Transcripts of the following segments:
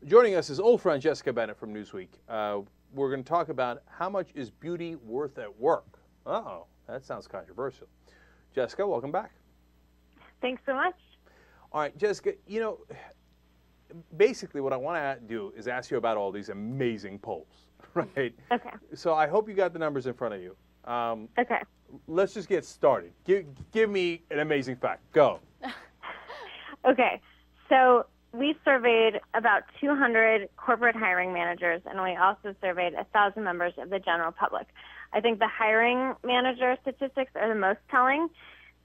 Joining us is old friend Jessica Bennett from Newsweek. We're going to talk about how much is beauty worth at work. Uh-oh, that sounds controversial. Jessica, welcome back. Thanks so much. All right, Jessica, you know, basically what I want to do is ask you about all these amazing polls, right? Okay. So I hope you got the numbers in front of you. Okay. Let's just get started. Give me an amazing fact. Go. Okay. So we surveyed about 200 corporate hiring managers, and we also surveyed 1,000 members of the general public. I think the hiring manager statistics are the most telling.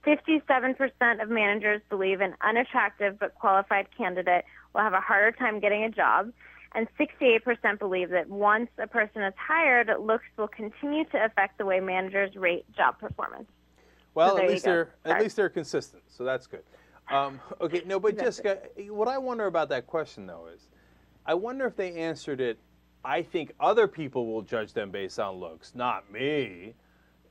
57% of managers believe an unattractive but qualified candidate will have a harder time getting a job, and 68% believe that once a person is hired, looks will continue to affect the way managers rate job performance. Well, So at least they're consistent, so that's good. Okay, no, but Jessica, what I wonder about that question, though, is I wonder if they answered it, I think other people will judge them based on looks, not me.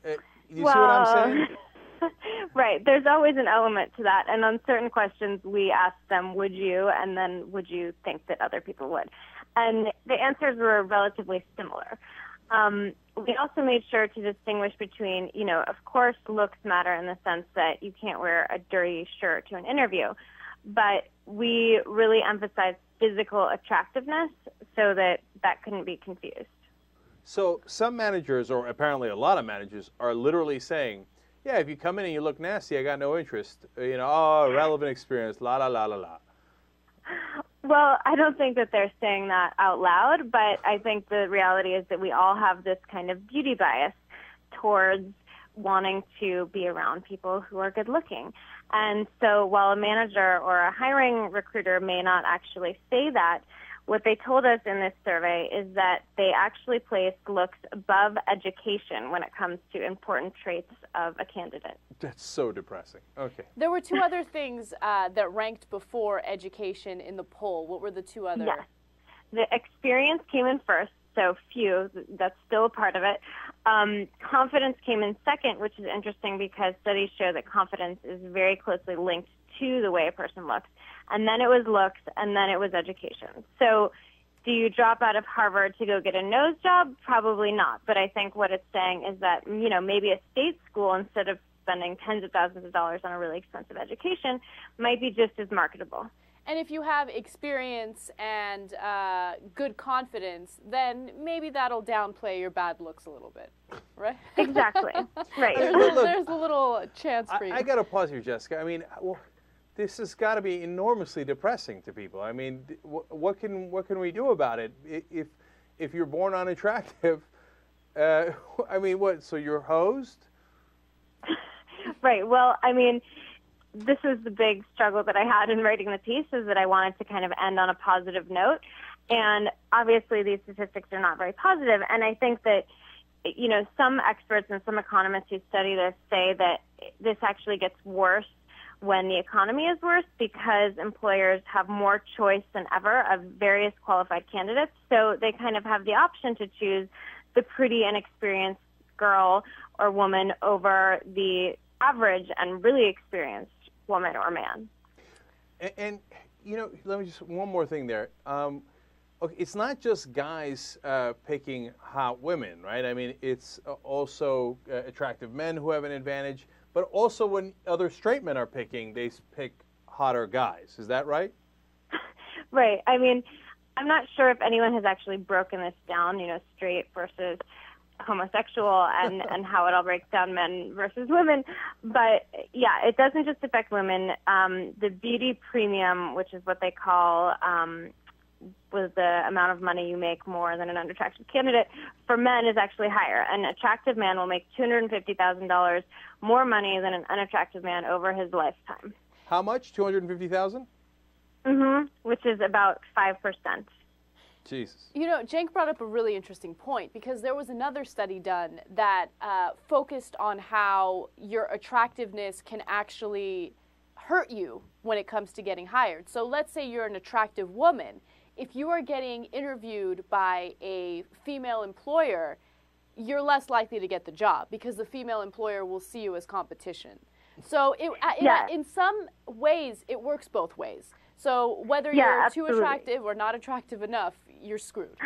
You see what I'm saying? Right. There's always an element to that. And on certain questions, we ask them, would you? And then would you think that other people would? And the answers were relatively similar. We also made sure to distinguish between, you know, of course, looks matter in the sense that you can't wear a dirty shirt to an interview, but we really emphasized physical attractiveness so that that couldn't be confused. So some managers, or apparently a lot of managers, are literally saying, yeah, if you come in and you look nasty, I got no interest. You know, oh, relevant experience, la, la, la, la, la. Well, I don't think that they're saying that out loud, but I think the reality is that we all have this kind of beauty bias towards wanting to be around people who are good looking. And so while a manager or a hiring recruiter may not actually say that, what they told us in this survey is that they actually place looks above education when it comes to important traits of a candidate. That's so depressing. Okay. There were two other things that ranked before education in the poll. What were the two other? Yes. The experience came in first, so few, that's still a part of it. Confidence came in second, which is interesting because studies show that confidence is very closely linked to the way a person looks. And then it was looks, and then it was education. So do you drop out of Harvard to go get a nose job? Probably not. But I think what it's saying is that, you know, maybe a state school, instead of spending tens of thousands of dollars on a really expensive education, might be just as marketable. And if you have experience and good confidence, then maybe that'll downplay your bad looks a little bit, right? Exactly. Right. There's a little chance for you. I got to pause here, Jessica. I mean, well, this has got to be enormously depressing to people. I mean, what can we do about it? If you're born unattractive, I mean, what? So you're hosed? Right. Well, I mean, this was the big struggle that I had in writing the piece, is that I wanted to kind of end on a positive note. And obviously these statistics are not very positive. And I think that, you know, some experts and some economists who study this say that this actually gets worse when the economy is worse, because employers have more choice than ever of various qualified candidates. So they kind of have the option to choose the pretty and experienced girl or woman over the average and really experienced woman or man. And you know, let me just, one more thing there. Okay, it's not just guys picking hot women, right? I mean, it's also attractive men who have an advantage, but also when other straight men are picking, they pick hotter guys. Is that right? Right. I mean, I'm not sure if anyone has actually broken this down, you know, straight versus homosexual and how it all breaks down men versus women. But yeah, it doesn't just affect women. The beauty premium, which is what they call was the amount of money you make more than an unattractive candidate, for men is actually higher. An attractive man will make $250,000 more money than an unattractive man over his lifetime. How much? 250,000? Mm-hmm. Which is about 5%. Jesus. You know, Cenk brought up a really interesting point, because there was another study done that focused on how your attractiveness can actually hurt you when it comes to getting hired. So let's say you're an attractive woman. If you are getting interviewed by a female employer, you're less likely to get the job because the female employer will see you as competition. So in some ways, it works both ways. So whether Yeah, you're absolutely. too attractive or not attractive enough, you're screwed.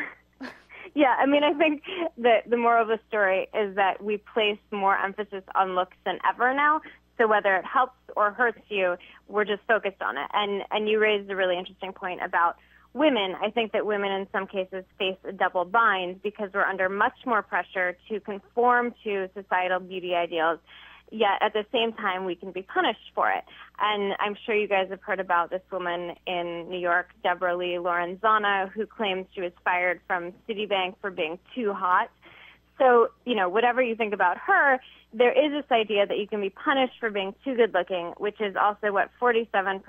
Yeah, I mean, I think that the moral of the story is that we place more emphasis on looks than ever now. So whether it helps or hurts you, we're just focused on it. And you raised a really interesting point about women. I think that women in some cases face a double bind because we're under much more pressure to conform to societal beauty ideals, yet at the same time we can be punished for it. And I'm sure you guys have heard about this woman in New York, Deborah Lee Lorenzana, who claims she was fired from Citibank for being too hot. So, you know, whatever you think about her, there is this idea that you can be punished for being too good looking, which is also what 47%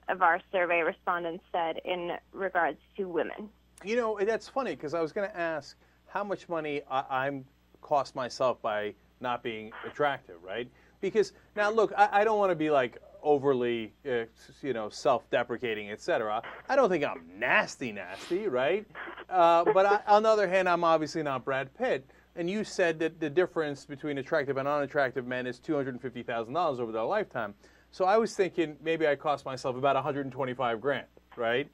of our survey respondents said in regards to women. You know, that's funny because I was going to ask how much money I'm cost myself by not being attractive, right? Because now, look, I don't want to be like overly, you know, self-deprecating, etc. I don't think I'm nasty, right? But on the other hand, I'm obviously not Brad Pitt. And you said that the difference between attractive and unattractive men is $250,000 over their lifetime. So I was thinking maybe I cost myself about $125,000, right?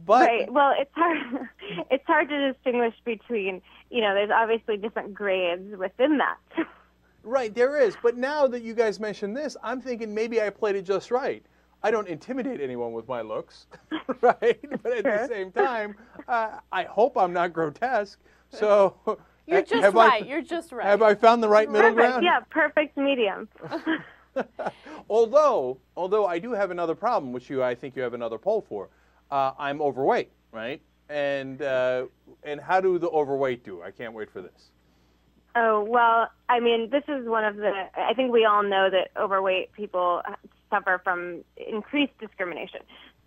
But right. Well, it's hard. It's hard to distinguish between, you know, there's obviously different grades within that. Right, there is. But now that you guys mentioned this, I'm thinking maybe I played it just right. I don't intimidate anyone with my looks, right? But at the same time, I hope I'm not grotesque. So You're just right. You're just right. Have I found the right middle Perfect. ground? Yeah, perfect medium. Although I do have another problem, which I think you have another poll for. I'm overweight, right? And how do the overweight do? I can't wait for this. Oh, well, I mean, this is one of the, I think we all know that overweight people suffer from increased discrimination.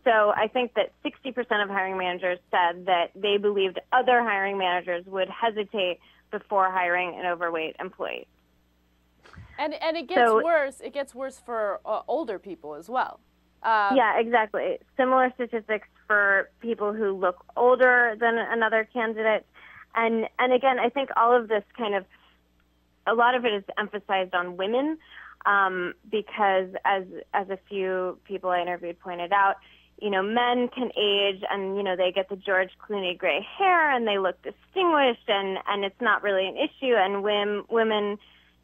So I think that 60% of hiring managers said that they believed other hiring managers would hesitate before hiring an overweight employee. And it gets worse. It gets worse for older people as well. Yeah, exactly. Similar statistics for people who look older than another candidate. And again, I think all of this kind of, a lot of it is emphasized on women because as a few people I interviewed pointed out, you know, men can age and, you know, they get the George Clooney gray hair and they look distinguished and it's not really an issue. And women,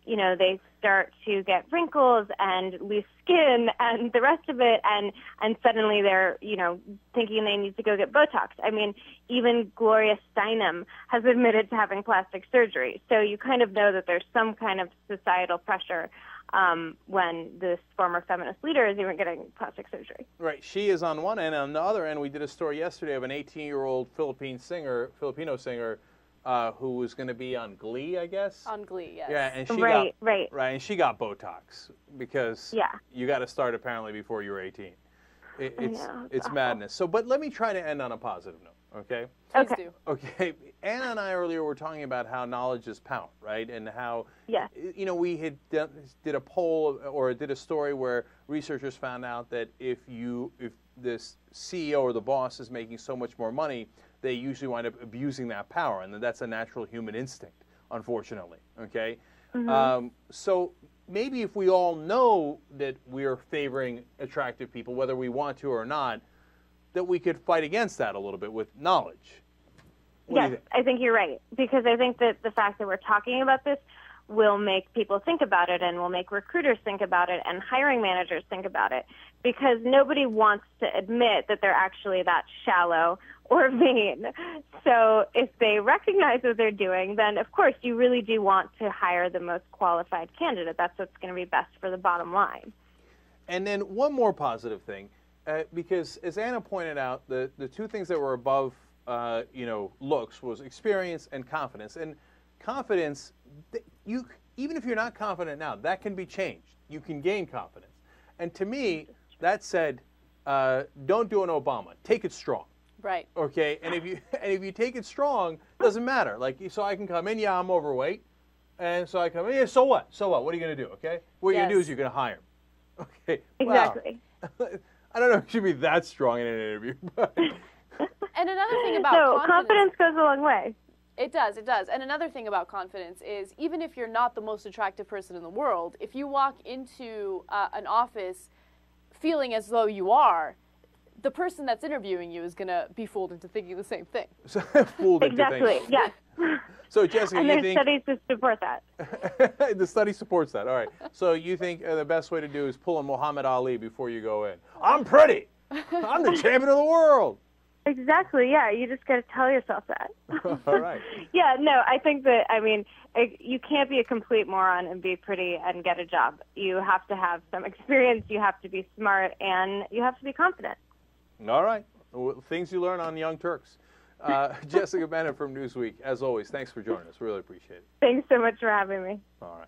you know, they start to get wrinkles and loose skin and the rest of it, and suddenly they're, you know, thinking they need to go get Botox. I mean, even Gloria Steinem has admitted to having plastic surgery. So you kind of know that there's some kind of societal pressure when this former feminist leader is even getting plastic surgery. Right. She is on one end. On the other end, we did a story yesterday of an 18-year-old Filipino singer who was going to be on Glee, I guess. On Glee, yes. Yeah, and she Right, and she got Botox because you got to start apparently before you're 18. It's madness. So, but let me try to end on a positive note, okay? Please do. Okay. Anna and I earlier were talking about how knowledge is power, right? And how, you know, we had did a poll or did a story where researchers found out that if this CEO or the boss is making so much more money, they usually wind up abusing that power, and that's a natural human instinct, unfortunately, okay? Mm-hmm. So maybe if we all know that we're favoring attractive people, whether we want to or not, that we could fight against that a little bit with knowledge. Yes, I think you're right, because I think that the fact that we're talking about this will make people think about it and will make recruiters think about it and hiring managers think about it, because nobody wants to admit that they're actually that shallow or vain. So if they recognize what they're doing, then of course you really do want to hire the most qualified candidate. That's what's going to be best for the bottom line. And then one more positive thing, because as Anna pointed out, the two things that were above you know, looks was experience and confidence. And confidence, even if you're not confident now, that can be changed. You can gain confidence. And to me, that said, don't do an Obama. Take it strong. Right. Okay. And if you take it strong, it doesn't matter. Like, so I can come in, yeah, I'm overweight, and so I come in, yeah, so what? So what? What are you going to do? Okay. What you're going to do is you're going to hire him. Okay. Exactly. Wow. I don't know if you should be that strong in an interview. But. And another thing about confidence goes a long way. It does, it does. And another thing about confidence is even if you're not the most attractive person in the world, if you walk into an office feeling as though you are, the person that's interviewing you is going to be fooled into thinking the same thing. So, fooled into Exactly. thinking. Yes. So Jessica, And you there's think studies to support that. the study supports that? All right. So you think the best way to do is pull a Muhammad Ali before you go in? I'm pretty. I'm the champion of the world. Exactly. Yeah. You just got to tell yourself that. All right. Yeah. No, I think that, I mean, you can't be a complete moron and be pretty and get a job. You have to have some experience. You have to be smart, and you have to be confident. All right. Well, things you learn on Young Turks. Jessica Bennett from Newsweek, as always, thanks for joining us. Really appreciate it. Thanks so much for having me. All right.